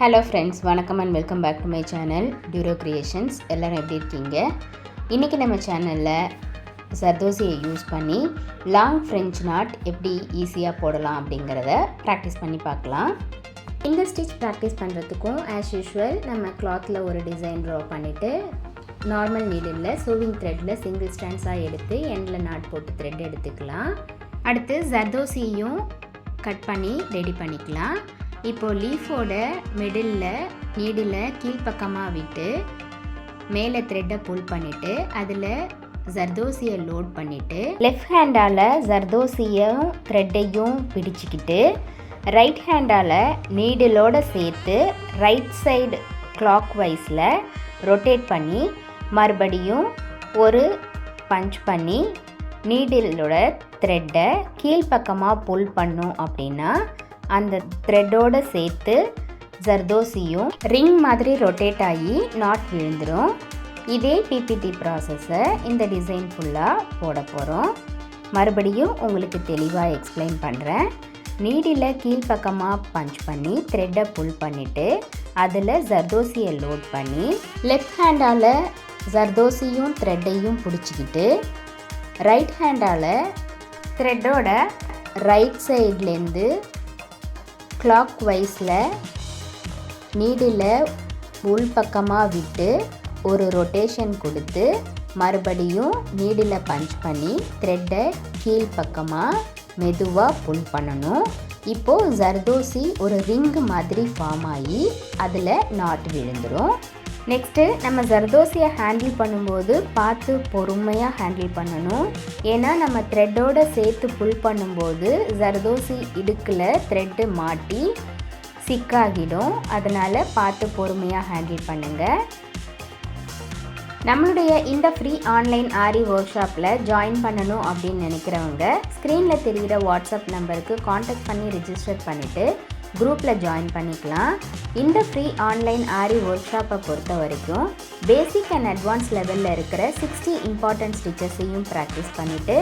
Hello friends, வணக்கம் and welcome back to my channel டியூரோ creations. எல்லோரும் எப்படி இருக்கீங்க? இன்றைக்கி நம்ம சேனலில் ஜர்தோசியை யூஸ் பண்ணி லாங் ஃப்ரெஞ்ச் நாட் எப்படி ஈஸியாக போடலாம் அப்படிங்கிறத ப்ராக்டிஸ் பண்ணி பார்க்கலாம். இந்த ஸ்டிச் ப்ராக்டிஸ் பண்ணுறதுக்கும் ஆஸ் யூஷுவல் நம்ம கிளாத்தில் ஒரு டிசைன் ட்ரா பண்ணிவிட்டு நார்மல் நீடில் சூவிங் த்ரெட்டில் சிங்கிள் ஸ்டாண்ட்ஸாக எடுத்து எண்டில் நாட் போட்டு த்ரெட் எடுத்துக்கலாம். அடுத்து ஜர்தோசியையும் கட் பண்ணி ரெடி பண்ணிக்கலாம். இப்போது லீஃபோட மிடில் நீடில் கீழ்ப்பக்கமாக விட்டு மேலே த்ரெட்டை புல் பண்ணிவிட்டு அதில் ஜர்தோசியை லோட் பண்ணிவிட்டு லெஃப்ட் ஹேண்டால் ஜர்தோசியும் த்ரெட்டையும் பிடிச்சிக்கிட்டு ரைட் ஹேண்டால் நீடிலோடு சேர்த்து ரைட் சைடு கிளாக் வைஸில் ரொட்டேட் பண்ணி மறுபடியும் ஒரு பஞ்ச் பண்ணி நீடிலோட த்ரெட்டை கீழ்ப்பக்கமாக புல் பண்ணோம் அப்படின்னா அந்த த்ரெட்டோடு சேர்த்து ஜர்தோசியும் ரிங் மாதிரி ரொட்டேட் ஆகி நாட் விழுந்துடும். இதே பிபிடி ப்ராசஸை இந்த டிசைன் ஃபுல்லாக போட போகிறோம். மறுபடியும் உங்களுக்கு தெளிவாக எக்ஸ்பிளைன் பண்ணுறேன். நீடில் கீழ்ப்பக்கமாக பஞ்ச் பண்ணி த்ரெட்டை புல் பண்ணிவிட்டு அதில் ஜர்தோசியை லோட் பண்ணி லெஃப்ட் ஹேண்டால் ஜர்தோசியும் த்ரெட்டையும் பிடிச்சிக்கிட்டு ரைட் ஹேண்டால் த்ரெட்டோட ரைட் சைட்லேருந்து கிளாக் வைஸில் நீடில் உள் பக்கமாக விட்டு ஒரு ரொட்டேஷன் கொடுத்து மறுபடியும் நீடில் பஞ்ச் பண்ணி த்ரெட்டை கீழ்ப்பக்கமாக மெதுவாக புல் பண்ணணும். இப்போது ஜர்தோசி ஒரு ரிங் மாதிரி ஃபார்ம் ஆகி அதில் நாட் விழுந்துடும். நெக்ஸ்ட்டு நம்ம ஜர்தோசியை ஹேண்டில் பண்ணும்போது பார்த்து பொறுமையாக ஹேண்டில் பண்ணணும். ஏன்னா நம்ம த்ரெட்டோடு சேர்த்து புல் பண்ணும்போது ஜர்தோசி இடுக்கில் த்ரெட்டு மாட்டி சிக்காகிடும். அதனால் பார்த்து பொறுமையாக ஹேண்டில் பண்ணுங்கள். நம்மளுடைய இந்த ஃப்ரீ ஆன்லைன் ஆரி ஒர்க் ஷாப்பில் ஜாயின் பண்ணணும் அப்படின்னு நினைக்கிறவங்க ஸ்க்ரீனில் தெரிகிற வாட்ஸ்அப் நம்பருக்கு காண்டாக்ட் பண்ணி ரிஜிஸ்டர் பண்ணிவிட்டு குரூப்பில் ஜாயின் பண்ணிக்கலாம். இந்த ஃப்ரீ ஆன்லைன் ஆரி ஒர்க் ஷாப்பை பொறுத்த வரைக்கும் பேசிக் அண்ட் அட்வான்ஸ் லெவலில் இருக்கிற 60 இம்பார்ட்டன்ட் ஸ்டிச்சஸையும் ப்ராக்டிஸ் பண்ணிவிட்டு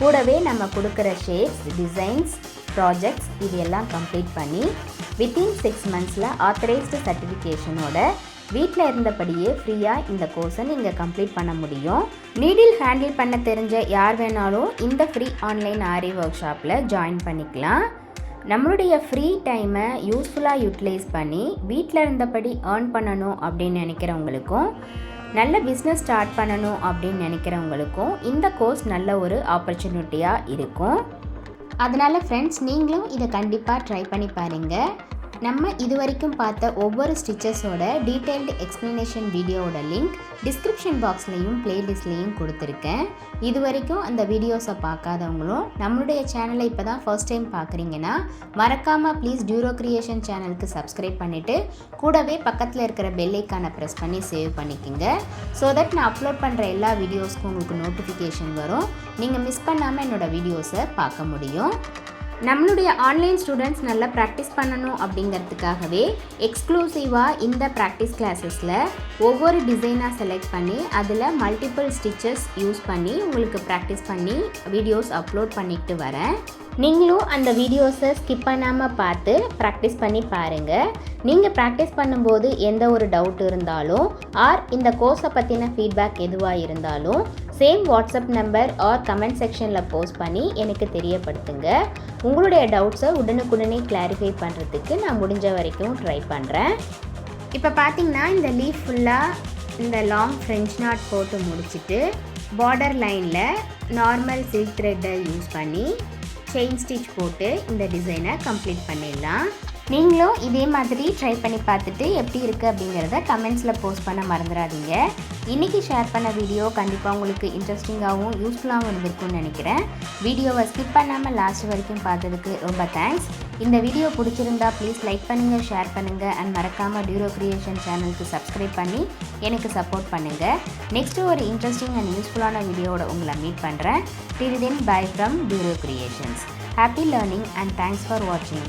கூடவே நம்ம கொடுக்குற ஷேப்ஸ், டிசைன்ஸ், ப்ராஜெக்ட்ஸ் இது எல்லாம் கம்ப்ளீட் பண்ணி வித்தின் 6 மந்த்ஸில் ஆத்தரைஸ்டு சர்டிஃபிகேஷனோட வீட்டில் இருந்தபடியே ஃப்ரீயாக இந்த கோர்ஸை நீங்கள் கம்ப்ளீட் பண்ண முடியும். நீடில் ஹேண்டில் பண்ண தெரிஞ்ச யார் வேணாலும் இந்த ஃப்ரீ ஆன்லைன் ஆரி ஒர்க் ஷாப்பில் ஜாயின் பண்ணிக்கலாம். நம்மளுடைய ஃப்ரீ டைமை யூஸ்ஃபுல்லாக யூட்டிலைஸ் பண்ணி வீட்டில் இருந்தபடி ஏர்ன் பண்ணணும் அப்படின்னு நினைக்கிறவங்களுக்கும் நல்ல பிஸ்னஸ் ஸ்டார்ட் பண்ணணும் அப்படின்னு நினைக்கிறவங்களுக்கும் இந்த கோர்ஸ் நல்ல ஒரு ஆப்பர்ச்சுனிட்டியாக இருக்கும். அதனால் ஃப்ரெண்ட்ஸ், நீங்களும் இதை கண்டிப்பாக ட்ரை பண்ணி பாருங்கள். நம்ம இது வரைக்கும் பார்த்த ஒவ்வொரு ஸ்டிச்சஸோட டீட்டெயில்டு எக்ஸ்ப்ளனேஷன் வீடியோவோட லிங்க் டிஸ்கிரிப்ஷன் பாக்ஸ்லேயும் ப்ளேலிஸ்ட்லேயும் கொடுத்துருக்கேன். இது வரைக்கும் அந்த வீடியோஸை பார்க்காதவங்களும் நம்மளுடைய சேனலை இப்போ தான் ஃபர்ஸ்ட் டைம் பார்க்குறீங்கன்னா மறக்காமல் ப்ளீஸ் டியூரோ கிரியேஷன் சேனலுக்கு சப்ஸ்கிரைப் பண்ணிவிட்டு கூடவே பக்கத்தில் இருக்கிற பெல் ஐக்கானை ப்ரெஸ் பண்ணி சேவ் பண்ணிக்கோங்க. ஸோ தட் நான் அப்லோட் பண்ணுற எல்லா வீடியோஸ்க்கும் உங்களுக்கு நோட்டிஃபிகேஷன் வரும். நீங்கள் மிஸ் பண்ணாமல் என்னோடய வீடியோஸை பார்க்க முடியும். நம்மளுடைய ஆன்லைன் ஸ்டூடெண்ட்ஸ் நல்லா ப்ராக்டிஸ் பண்ணணும் அப்படிங்கிறதுக்காகவே எக்ஸ்க்ளூசிவாக இந்த ப்ராக்டிஸ் கிளாஸஸில் ஒவ்வொரு டிசைனாக செலக்ட் பண்ணி அதில் மல்டிபிள் ஸ்டிச்சஸ் யூஸ் பண்ணி உங்களுக்கு ப்ராக்டிஸ் பண்ணி வீடியோஸ் அப்லோட் பண்ணிட்டு வரேன். நீங்களும் அந்த வீடியோஸை ஸ்கிப் பண்ணாமல் பார்த்து ப்ராக்டிஸ் பண்ணி பாருங்கள். நீங்கள் ப்ராக்டிஸ் பண்ணும்போது எந்த ஒரு டவுட் இருந்தாலும் ஆர் இந்த கோர்ஸை பற்றின ஃபீட்பேக் எதுவாக இருந்தாலும் same WhatsApp number or comment செக்ஷனில் போஸ்ட் பண்ணி எனக்கு தெரியப்படுத்துங்க. உங்களுடைய டவுட்ஸை உடனுக்குடனே கிளாரிஃபை பண்ணுறதுக்கு நான் முடிஞ்ச வரைக்கும் ட்ரை பண்ணுறேன். இப்போ பார்த்திங்கன்னா இந்த லீஃப் ஃபுல்லாக இந்த லாங் ஃப்ரெஞ்ச் நாட் போட்டு முடிச்சுட்டு பார்டர் லைனில் நார்மல் சில்க் த்ரெட்டை யூஸ் பண்ணி செயின் ஸ்டிச் போட்டு இந்த டிசைனை கம்ப்ளீட் பண்ணிடலாம். நீங்களும் இதே மாதிரி ட்ரை பண்ணி பார்த்துட்டு எப்படி இருக்குது அப்படிங்கிறத கமெண்ட்ஸில் போஸ்ட் பண்ண மறந்துடாதீங்க. இன்றைக்கி ஷேர் பண்ண வீடியோ கண்டிப்பாக உங்களுக்கு இன்ட்ரெஸ்டிங்காகவும் யூஸ்ஃபுல்லாகவும் இருந்திருக்கும்னு நினைக்கிறேன். வீடியோவை ஸ்கிப் பண்ணாமல் லாஸ்ட் வரைக்கும் பார்த்ததுக்கு ரொம்ப தேங்க்ஸ். இந்த வீடியோ பிடிச்சிருந்தா ப்ளீஸ் லைக் பண்ணுங்கள், ஷேர் பண்ணுங்கள் அண்ட் மறக்காமல் டியூரோ கிரியேஷன் சேனலுக்கு சப்ஸ்கிரைப் பண்ணி எனக்கு சப்போர்ட் பண்ணுங்கள். நெக்ஸ்ட்டு ஒரு இன்ட்ரெஸ்டிங் அண்ட் யூஸ்ஃபுல்லான வீடியோவோட உங்களை மீட் பண்ணுறேன். Till then, bye from Duro Creations. Happy learning and thanks for watching.